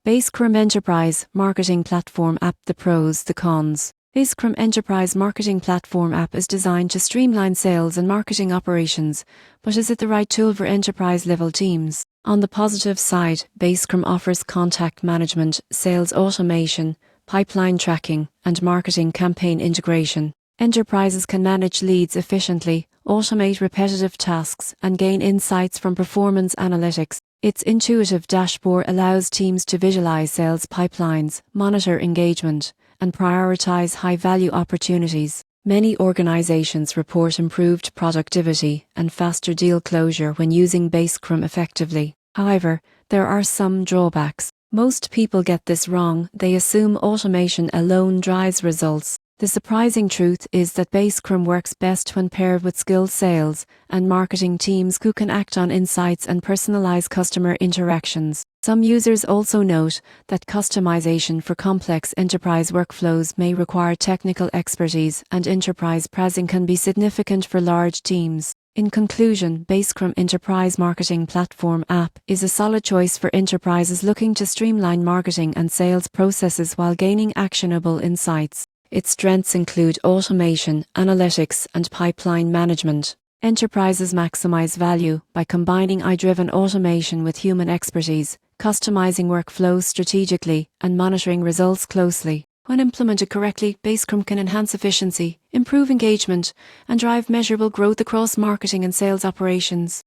CRM Enterprise Marketing Platform App. The pros, the cons. CRM Enterprise Marketing Platform App is designed to streamline sales and marketing operations, but is it the right tool for enterprise-level teams? On the positive side, CRM offers contact management, sales automation, pipeline tracking, and marketing campaign integration. Enterprises can manage leads efficiently, automate repetitive tasks, and gain insights from performance analytics. Its intuitive dashboard allows teams to visualize sales pipelines, monitor engagement, and prioritize high-value opportunities. Many organizations report improved productivity and faster deal closure when using CRM effectively. However, there are some drawbacks. Most people get this wrong. They assume automation alone drives results. The surprising truth is that CRM works best when paired with skilled sales and marketing teams who can act on insights and personalize customer interactions. Some users also note that customization for complex enterprise workflows may require technical expertise, and enterprise pricing can be significant for large teams. In conclusion, CRM Enterprise Marketing Platform App is a solid choice for enterprises looking to streamline marketing and sales processes while gaining actionable insights. Its strengths include automation, analytics, and pipeline management. Enterprises maximize value by combining AI-driven automation with human expertise, customizing workflows strategically, and monitoring results closely. When implemented correctly, CRM can enhance efficiency, improve engagement, and drive measurable growth across marketing and sales operations.